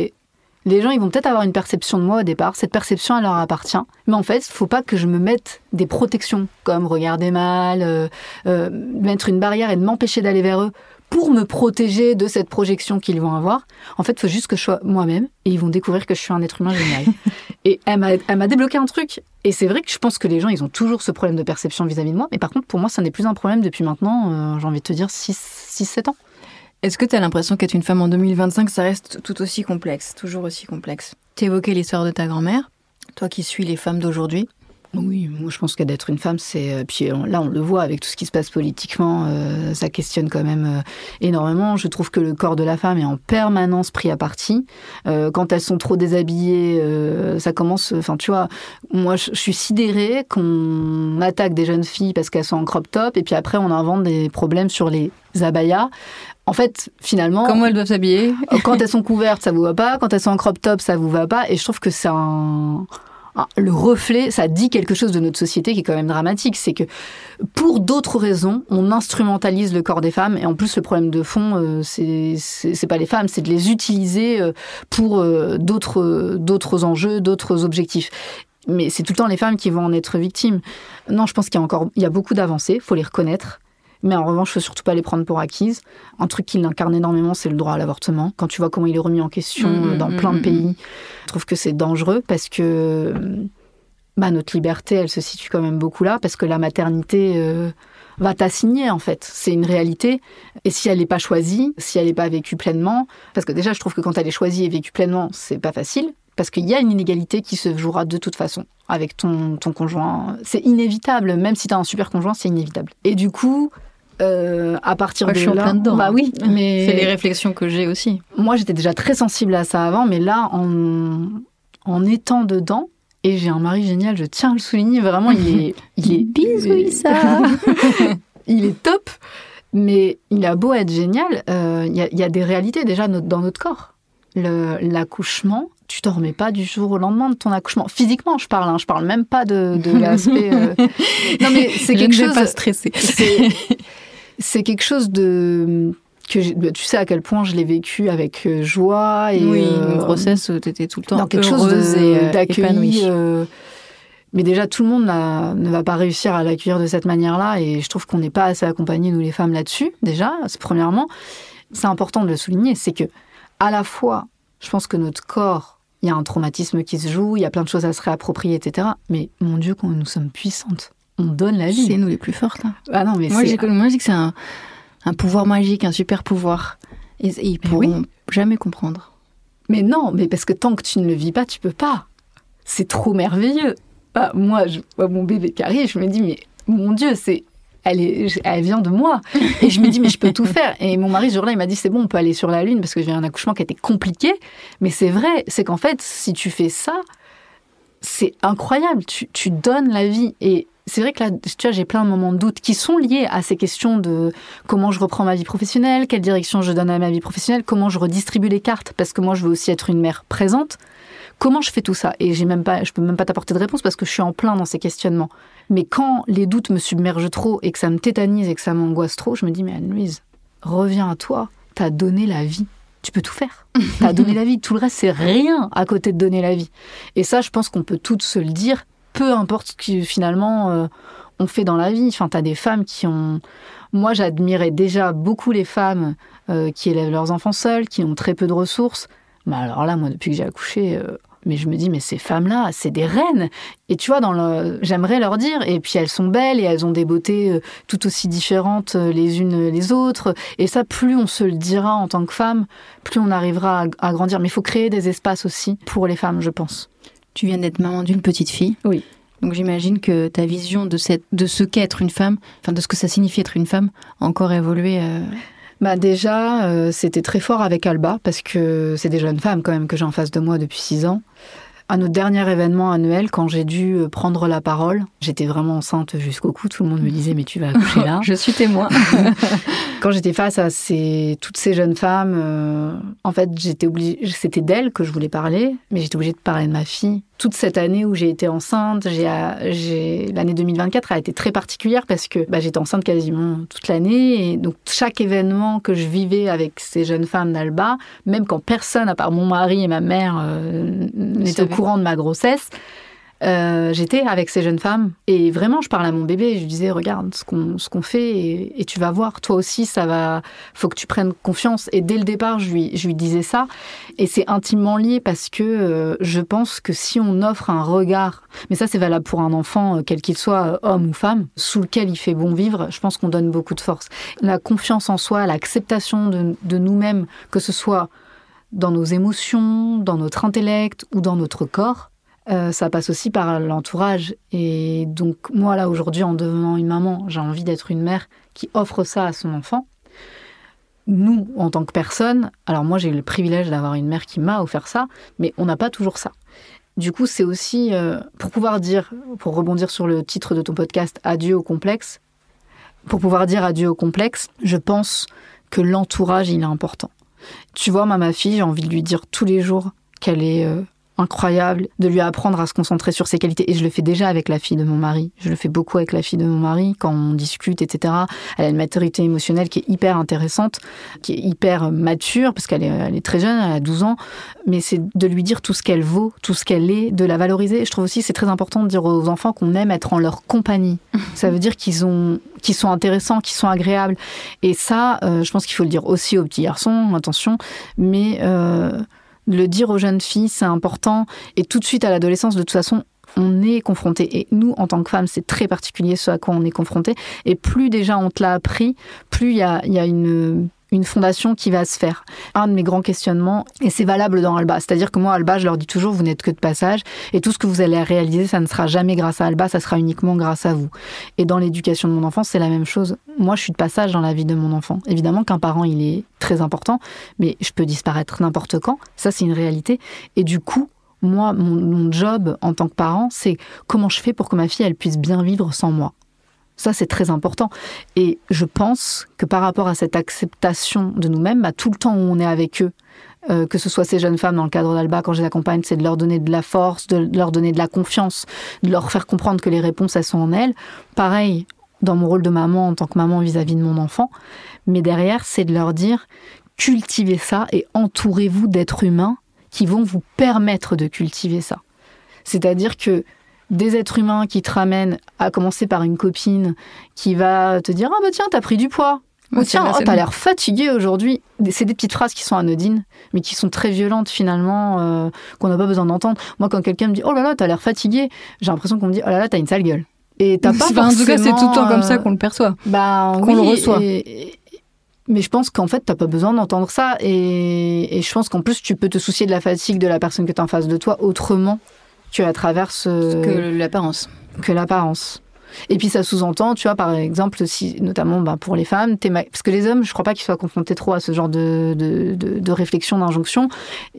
les gens, ils vont peut-être avoir une perception de moi au départ. Cette perception, elle leur appartient. Mais en fait, il ne faut pas que je me mette des protections, comme regarder mal, mettre une barrière et de m'empêcher d'aller vers eux pour me protéger de cette projection qu'ils vont avoir. En fait, il faut juste que je sois moi-même et ils vont découvrir que je suis un être humain génial. Et elle m'a débloqué un truc. Et c'est vrai que je pense que les gens, ils ont toujours ce problème de perception vis-à-vis de moi. Mais par contre, pour moi, ça n'est plus un problème depuis maintenant, j'ai envie de te dire, 6-7 ans. Est-ce que tu as l'impression qu'être une femme en 2025, ça reste tout aussi complexe, toujours aussi complexe ? Tu évoquais l'histoire de ta grand-mère, toi qui suis les femmes d'aujourd'hui. Oui, moi je pense que d'être une femme, c'est... Puis là, on le voit avec tout ce qui se passe politiquement, ça questionne quand même énormément. Je trouve que le corps de la femme est en permanence pris à partie. Quand elles sont trop déshabillées, ça commence... Enfin, tu vois, moi je suis sidérée qu'on attaque des jeunes filles parce qu'elles sont en crop top, et puis après on invente des problèmes sur les abayas. En fait, finalement... Comment elles doivent s'habiller ? Quand elles sont couvertes, ça vous va pas. Quand elles sont en crop top, ça vous va pas. Et je trouve que c'est le reflet, ça dit quelque chose de notre société qui est quand même dramatique. C'est que pour d'autres raisons, on instrumentalise le corps des femmes. Et en plus, le problème de fond, c'est pas les femmes, c'est de les utiliser pour d'autres enjeux, d'autres objectifs. Mais c'est tout le temps les femmes qui vont en être victimes. Non, je pense qu'il y a beaucoup d'avancées, il faut les reconnaître. Mais en revanche, il ne faut surtout pas les prendre pour acquises. Un truc qui l'incarne énormément, c'est le droit à l'avortement. Quand tu vois comment il est remis en question dans plein de pays, je trouve que c'est dangereux parce que notre liberté, elle se situe quand même beaucoup là, parce que la maternité va t'assigner, en fait. C'est une réalité. Et si elle n'est pas choisie, si elle n'est pas vécue pleinement, parce que déjà, je trouve que quand elle est choisie et vécue pleinement, c'est pas facile, parce qu'il y a une inégalité qui se jouera de toute façon avec ton conjoint. C'est inévitable, même si tu as un super conjoint, c'est inévitable. Et du coup... à partir de là, je suis en plein dedans. Oui, mais c'est les réflexions que j'ai aussi. Moi, j'étais déjà très sensible à ça avant, mais là, en étant dedans, et j'ai un mari génial, je tiens à le souligner, vraiment, il est bisous ça. Il est top, mais il a beau être génial, il y a des réalités déjà dans notre corps. L'accouchement, tu t'en remets pas du jour au lendemain de ton accouchement. Physiquement, je parle même pas de l'aspect. Non, mais c'est quelque chose. Je ne vais pas stresser. C'est quelque chose que tu sais à quel point je l'ai vécu avec joie et une grossesse où tu étais tout le temps dans quelque heureuse chose d'accueilli. épanouie. Mais déjà, tout le monde ne va pas réussir à l'accueillir de cette manière-là, et je trouve qu'on n'est pas assez accompagnés, nous les femmes, là-dessus. Déjà, premièrement, c'est important de le souligner, c'est que à la fois, je pense que notre corps, il y a un traumatisme qui se joue, il y a plein de choses à se réapproprier, etc. Mais mon Dieu, quand nous sommes puissantes, on donne la vie. C'est nous les plus fortes, là. Ah non, mais moi, je dis que c'est un pouvoir magique, un super pouvoir. Et ils pourront jamais comprendre. Mais non, mais parce que tant que tu ne le vis pas, tu peux pas. C'est trop merveilleux. Moi, je vois mon bébé qui arrive, je me dis, mais mon Dieu, elle vient de moi. Et je me dis, mais je peux tout faire. Et mon mari, ce jour-là, il m'a dit, c'est bon, on peut aller sur la Lune parce que j'ai eu un accouchement qui était compliqué. Mais c'est vrai, c'est qu'en fait, si tu fais ça, c'est incroyable. Tu donnes la vie. Et c'est vrai que là, tu vois, j'ai plein de moments de doute qui sont liés à ces questions de comment je reprends ma vie professionnelle, quelle direction je donne à ma vie professionnelle, comment je redistribue les cartes, parce que moi, je veux aussi être une mère présente. Comment je fais tout ça ? Et je peux même pas t'apporter de réponse parce que je suis en plein dans ces questionnements. Mais quand les doutes me submergent trop et que ça me tétanise et que ça m'angoisse trop, je me dis, mais Anne-Louise, reviens à toi. T'as donné la vie. Tu peux tout faire. T'as donné la vie. Tout le reste, c'est rien à côté de donner la vie. Et ça, je pense qu'on peut toutes se le dire, peu importe ce que finalement on fait dans la vie. Enfin, t'as des femmes qui ont... Moi, j'admirais déjà beaucoup les femmes qui élèvent leurs enfants seules, qui ont très peu de ressources. Mais alors là, moi, depuis que j'ai accouché... Mais je me dis, mais ces femmes-là, c'est des reines. Et tu vois, j'aimerais leur dire. Et puis elles sont belles et elles ont des beautés tout aussi différentes les unes les autres. Et ça, plus on se le dira en tant que femme, plus on arrivera à grandir. Mais il faut créer des espaces aussi pour les femmes, je pense. Tu viens d'être maman d'une petite fille. Oui. Donc j'imagine que ta vision de ce qu'est être une femme, enfin de ce que ça signifie être une femme, a encore évolué. Déjà, c'était très fort avec Alba, parce que c'est des jeunes femmes quand même que j'ai en face de moi depuis 6 ans. À notre dernier événement annuel, quand j'ai dû prendre la parole, j'étais vraiment enceinte jusqu'au cou. Tout le monde me disait, mais tu vas accoucher là. Je suis témoin. Quand j'étais face à toutes ces jeunes femmes, en fait, j'étais obligée, c'était d'elles que je voulais parler, mais j'étais obligée de parler de ma fille. Toute cette année où j'ai été enceinte, l'année 2024 a été très particulière parce que j'étais enceinte quasiment toute l'année. Et donc, chaque événement que je vivais avec ces jeunes femmes d'Alba, même quand personne, à part mon mari et ma mère, n'était au courant de ma grossesse, j'étais avec ces jeunes femmes. Et vraiment, je parlais à mon bébé et je lui disais, regarde ce qu'on fait et tu vas voir, toi aussi, faut que tu prennes confiance. Et dès le départ, je lui disais ça. Et c'est intimement lié parce que je pense que si on offre un regard, mais ça c'est valable pour un enfant, quel qu'il soit, homme ou femme, sous lequel il fait bon vivre, je pense qu'on donne beaucoup de force. La confiance en soi, l'acceptation de nous-mêmes, que ce soit dans nos émotions, dans notre intellect ou dans notre corps, ça passe aussi par l'entourage. Et donc, moi, là, aujourd'hui, en devenant une maman, j'ai envie d'être une mère qui offre ça à son enfant. Nous, en tant que personne, alors moi, j'ai eu le privilège d'avoir une mère qui m'a offert ça, mais on n'a pas toujours ça. Du coup, c'est aussi, pour pouvoir dire, pour rebondir sur le titre de ton podcast, Adieu au complexe, pour pouvoir dire adieu au complexe, je pense que l'entourage, il est important. Tu vois, ma fille, j'ai envie de lui dire tous les jours qu'elle est... incroyable, de lui apprendre à se concentrer sur ses qualités. Et je le fais déjà avec la fille de mon mari. Je le fais beaucoup avec la fille de mon mari, quand on discute, etc. Elle a une maturité émotionnelle qui est hyper intéressante, qui est hyper mature, parce qu'elle est très jeune, elle a 12 ans. Mais c'est de lui dire tout ce qu'elle vaut, tout ce qu'elle est, de la valoriser. Je trouve aussi que c'est très important de dire aux enfants qu'on aime être en leur compagnie. Ça veut dire qu'ils sont intéressants, qu'ils sont agréables. Et ça, je pense qu'il faut le dire aussi aux petits garçons, attention, mais... le dire aux jeunes filles, c'est important. Et tout de suite, à l'adolescence, de toute façon, on est confronté. Et nous, en tant que femmes, c'est très particulier ce à quoi on est confronté. Et plus déjà on te l'a appris, plus il y a une fondation qui va se faire. Un de mes grands questionnements, et c'est valable dans Alba, c'est-à-dire que moi, Alba, je leur dis toujours, vous n'êtes que de passage, et tout ce que vous allez réaliser, ça ne sera jamais grâce à Alba, ça sera uniquement grâce à vous. Et dans l'éducation de mon enfant, c'est la même chose. Moi, je suis de passage dans la vie de mon enfant. Évidemment qu'un parent, il est très important, mais je peux disparaître n'importe quand, ça c'est une réalité. Et du coup, moi, mon job en tant que parent, c'est comment je fais pour que ma fille, elle puisse bien vivre sans moi. Ça, c'est très important. Et je pense que par rapport à cette acceptation de nous-mêmes, tout le temps où on est avec eux, que ce soit ces jeunes femmes dans le cadre d'Alba, quand je les accompagne, c'est de leur donner de la force, de leur donner de la confiance, de leur faire comprendre que les réponses, elles sont en elles. Pareil, dans mon rôle de maman, en tant que maman vis-à-vis de mon enfant. Mais derrière, c'est de leur dire, cultivez ça et entourez-vous d'êtres humains qui vont vous permettre de cultiver ça. C'est-à-dire que des êtres humains qui te ramènent, à commencer par une copine qui va te dire « Ah bah tiens, t'as pris du poids !» « Tiens, t'as l'air fatiguée aujourd'hui !» C'est des petites phrases qui sont anodines, mais qui sont très violentes finalement, qu'on n'a pas besoin d'entendre. Moi, quand quelqu'un me dit « Oh là là, t'as l'air fatiguée !» j'ai l'impression qu'on me dit « Oh là là, t'as une sale gueule !» Et t'as pas forcément... En tout cas, c'est tout le temps comme ça qu'on le perçoit, qu'on le reçoit. Mais je pense qu'en fait, t'as pas besoin d'entendre ça. Et je pense qu'en plus, tu peux te soucier de la fatigue de la personne que t'as en face de toi autrement qu'à travers que l'apparence. Que l'apparence. Et puis ça sous-entend, tu vois, par exemple, si, notamment pour les femmes, parce que les hommes, je crois pas qu'ils soient confrontés trop à ce genre de réflexion, d'injonction,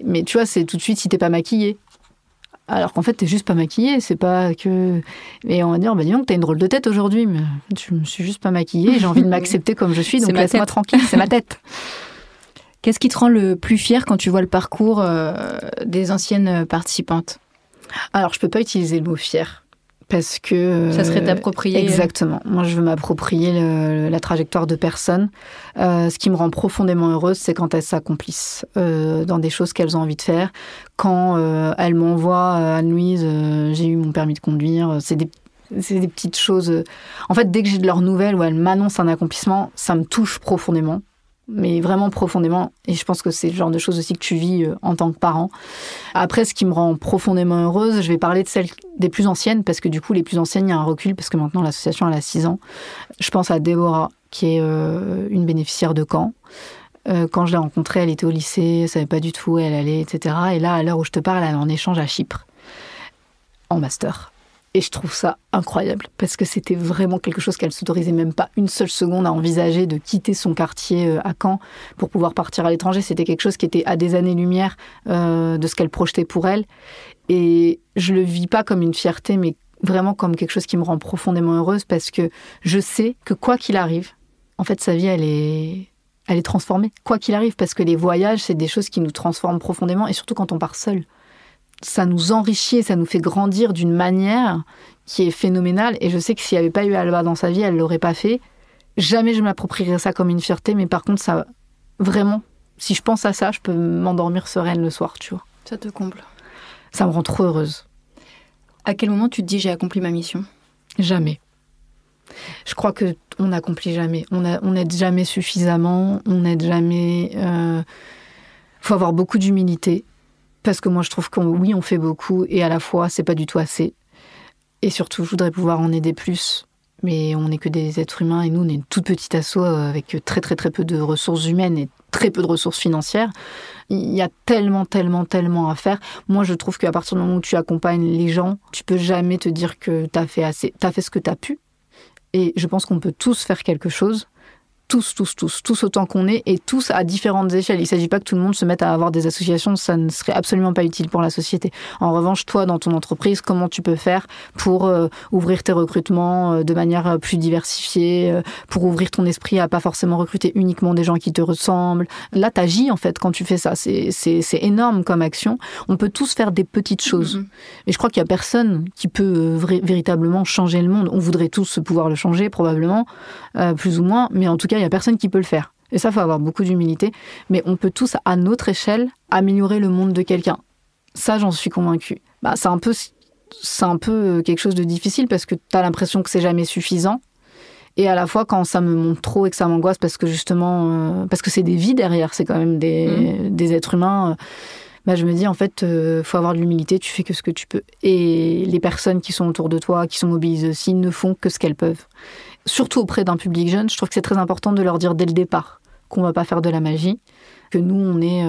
mais tu vois, c'est tout de suite si t'es pas maquillée. Alors qu'en fait, t'es juste pas maquillée, c'est pas que... Et on va dire, dis donc, t'as une drôle de tête aujourd'hui, mais je me suis juste pas maquillée, j'ai envie de m'accepter comme je suis, donc laisse-moi tranquille, c'est ma tête. Qu'est-ce qui te rend le plus fier quand tu vois le parcours des anciennes participantes ? Alors, je peux pas utiliser le mot fier. Parce que... Ça serait t'approprier. Exactement. Moi, je veux m'approprier la trajectoire de personnes. Ce qui me rend profondément heureuse, c'est quand elles s'accomplissent dans des choses qu'elles ont envie de faire. Quand elles m'envoient, Anne-Louise, j'ai eu mon permis de conduire. C'est des petites choses... En fait, dès que j'ai de leurs nouvelles ou elles m'annoncent un accomplissement, ça me touche profondément. Mais vraiment profondément. Et je pense que c'est le genre de choses aussi que tu vis en tant que parent. Après, ce qui me rend profondément heureuse, je vais parler de celles des plus anciennes, parce que du coup, les plus anciennes, il y a un recul, parce que maintenant, l'association, elle a 6 ans. Je pense à Déborah, qui est une bénéficiaire de Caen. Quand je l'ai rencontrée, elle était au lycée, elle ne savait pas du tout où elle allait, etc. Et là, à l'heure où je te parle, elle est en échange à Chypre, en master. Et je trouve ça incroyable, parce que c'était vraiment quelque chose qu'elle ne s'autorisait même pas une seule seconde à envisager, de quitter son quartier à Caen pour pouvoir partir à l'étranger. C'était quelque chose qui était à des années-lumière de ce qu'elle projetait pour elle. Et je le vis pas comme une fierté, mais vraiment comme quelque chose qui me rend profondément heureuse, parce que je sais que quoi qu'il arrive, en fait, sa vie, elle est transformée. Quoi qu'il arrive, parce que les voyages, c'est des choses qui nous transforment profondément, et surtout quand on part seul. Ça nous enrichit et ça nous fait grandir d'une manière qui est phénoménale. Et je sais que s'il n'y avait pas eu Alba dans sa vie, elle ne l'aurait pas fait. Jamais je m'approprierais ça comme une fierté, mais par contre, ça, vraiment, si je pense à ça, je peux m'endormir sereine le soir, tu vois. Ça te comble. Ça me rend trop heureuse. À quel moment tu te dis j'ai accompli ma mission ? Jamais. Je crois qu'on n'accomplit jamais. On n'aide jamais suffisamment, on n'aide jamais... faut avoir beaucoup d'humilité. Parce que moi, je trouve oui, on fait beaucoup, et à la fois, c'est pas du tout assez. Et surtout, je voudrais pouvoir en aider plus. Mais on n'est que des êtres humains, et nous, on est une toute petite asso avec très, très, très peu de ressources humaines et très peu de ressources financières. Il y a tellement, tellement, tellement à faire. Moi, je trouve qu'à partir du moment où tu accompagnes les gens, tu peux jamais te dire que t'as fait assez. T'as fait ce que t'as pu. Et je pense qu'on peut tous faire quelque chose. Tous autant qu'on est, et tous à différentes échelles. Il ne s'agit pas que tout le monde se mette à avoir des associations, ça ne serait absolument pas utile pour la société. En revanche, toi, dans ton entreprise, comment tu peux faire pour ouvrir tes recrutements de manière plus diversifiée, pour ouvrir ton esprit à pas forcément recruter uniquement des gens qui te ressemblent. Là, t'agis en fait quand tu fais ça. C'est énorme comme action. On peut tous faire des petites choses. Mm-hmm. Et je crois qu'il n'y a personne qui peut véritablement changer le monde. On voudrait tous pouvoir le changer, probablement, plus ou moins, mais en tout cas, il n'y a personne qui peut le faire. Et ça, il faut avoir beaucoup d'humilité. Mais on peut tous, à notre échelle, améliorer le monde de quelqu'un. Ça, j'en suis convaincue. C'est un peu quelque chose de difficile, parce que tu as l'impression que c'est jamais suffisant. Et à la fois, quand ça me monte trop et que ça m'angoisse, parce que justement, parce que c'est des vies derrière, c'est quand même des êtres humains, je me dis, en fait, faut avoir de l'humilité, tu fais que ce que tu peux. Et les personnes qui sont autour de toi, qui sont mobilisées aussi, ne font que ce qu'elles peuvent. Surtout auprès d'un public jeune, je trouve que c'est très important de leur dire dès le départ qu'on ne va pas faire de la magie, que nous, on est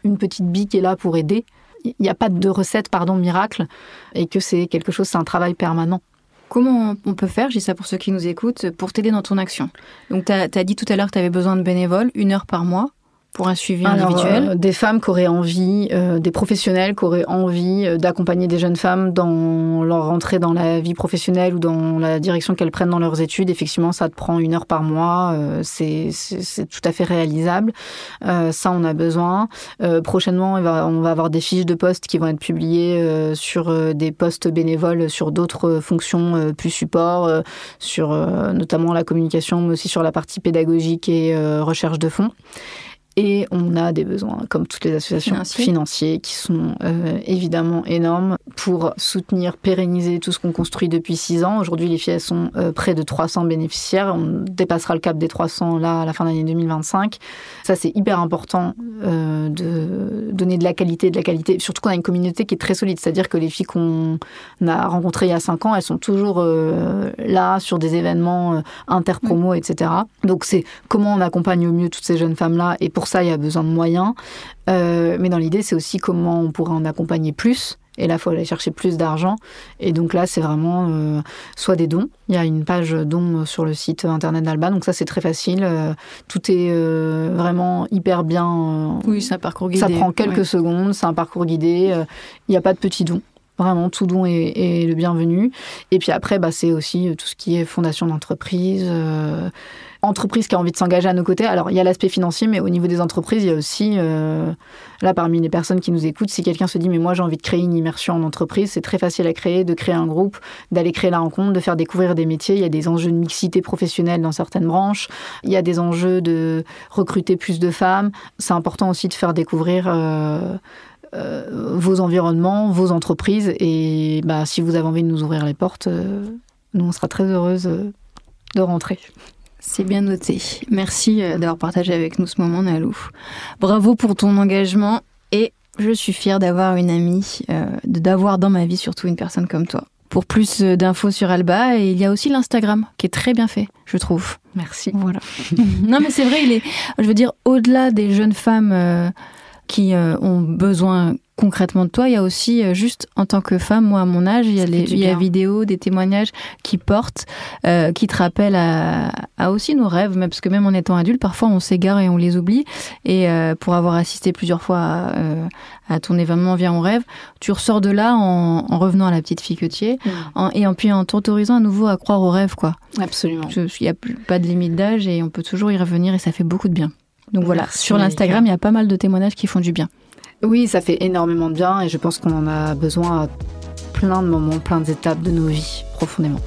une petite bille qui est là pour aider. Il n'y a pas de recette, miracle, et que c'est quelque chose, c'est un travail permanent. Comment on peut faire, je dis ça pour ceux qui nous écoutent, pour t'aider dans ton action ? Donc, tu as dit tout à l'heure que tu avais besoin de bénévoles, 1 heure par mois pour un suivi individuel. Des femmes qui auraient envie, des professionnels qui auraient envie d'accompagner des jeunes femmes dans leur entrée dans la vie professionnelle ou dans la direction qu'elles prennent dans leurs études. Effectivement, ça te prend 1 heure par mois. C'est tout à fait réalisable. Ça, on a besoin. Prochainement, on va avoir des fiches de poste qui vont être publiées sur des postes bénévoles, sur d'autres fonctions plus support, sur notamment la communication, mais aussi sur la partie pédagogique et recherche de fonds. Et on a des besoins, comme toutes les associations, financiers qui sont évidemment énormes pour soutenir, pérenniser tout ce qu'on construit depuis 6 ans. Aujourd'hui, les filles, elles sont près de 300 bénéficiaires. On dépassera le cap des 300 là à la fin d'année 2025. Ça, c'est hyper important de donner de la qualité, surtout qu'on a une communauté qui est très solide. C'est-à-dire que les filles qu'on a rencontrées il y a 5 ans, elles sont toujours là sur des événements interpromos, etc. Donc, c'est comment on accompagne au mieux toutes ces jeunes femmes-là. Et pour ça, il y a besoin de moyens. Mais dans l'idée, c'est aussi comment on pourrait en accompagner plus. Et là, il faut aller chercher plus d'argent. Et donc là, c'est vraiment soit des dons. Il y a une page dons sur le site internet d'Alba. Donc ça, c'est très facile. Tout est vraiment hyper bien. Oui, c'est un parcours guidé. Ça prend quelques secondes. C'est un parcours guidé. Il n'y a pas de petits dons. Vraiment, tout don est le bienvenu. Et puis après, c'est aussi tout ce qui est fondation d'entreprise, entreprise qui a envie de s'engager à nos côtés. Alors, il y a l'aspect financier, mais au niveau des entreprises, il y a aussi, là, parmi les personnes qui nous écoutent, si quelqu'un se dit « mais moi, j'ai envie de créer une immersion en entreprise », c'est très facile à créer, de créer un groupe, d'aller créer la rencontre, de faire découvrir des métiers. Il y a des enjeux de mixité professionnelle dans certaines branches. Il y a des enjeux de recruter plus de femmes. C'est important aussi de faire découvrir vos environnements, vos entreprises. Et si vous avez envie de nous ouvrir les portes, nous, on sera très heureuse de rentrer. C'est bien noté. Merci d'avoir partagé avec nous ce moment, Nalou. Bravo pour ton engagement et je suis fière d'avoir une amie, d'avoir dans ma vie surtout une personne comme toi. Pour plus d'infos sur Alba, il y a aussi l'Instagram qui est très bien fait, je trouve. Merci. Voilà. Non mais c'est vrai, je veux dire, au-delà des jeunes femmes qui ont besoin concrètement de toi, il y a aussi, juste en tant que femme, moi à mon âge, il y a des vidéos, des témoignages qui portent, qui te rappellent à aussi nos rêves, parce que même en étant adulte, parfois on s'égare et on les oublie. Et pour avoir assisté plusieurs fois à ton événement Viens on rêve, tu ressors de là en revenant à la petite fille que tu es, puis en t'autorisant à nouveau à croire aux rêves, quoi. Absolument. Il n'y a pas de limite d'âge et on peut toujours y revenir et ça fait beaucoup de bien. Donc voilà, sur l'Instagram, il y a pas mal de témoignages qui font du bien. Oui, ça fait énormément de bien et je pense qu'on en a besoin à plein de moments, plein d'étapes de nos vies, profondément.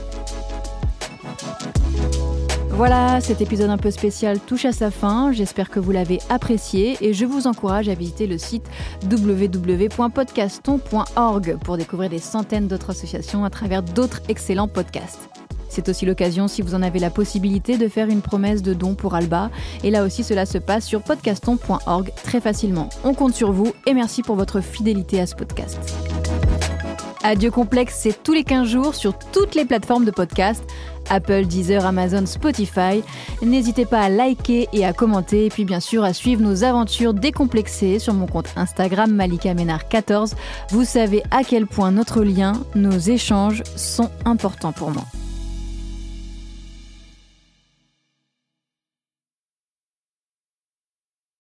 Voilà, cet épisode un peu spécial touche à sa fin. J'espère que vous l'avez apprécié et je vous encourage à visiter le site www.podcaston.org pour découvrir des centaines d'autres associations à travers d'autres excellents podcasts. C'est aussi l'occasion, si vous en avez la possibilité, de faire une promesse de don pour Alba. Et là aussi, cela se passe sur podcaston.org très facilement. On compte sur vous et merci pour votre fidélité à ce podcast. Adieu Complexe, c'est tous les 15 jours sur toutes les plateformes de podcast. Apple, Deezer, Amazon, Spotify. N'hésitez pas à liker et à commenter. Et puis bien sûr à suivre nos aventures décomplexées sur mon compte Instagram MalikaMénard14. Vous savez à quel point notre lien, nos échanges sont importants pour moi.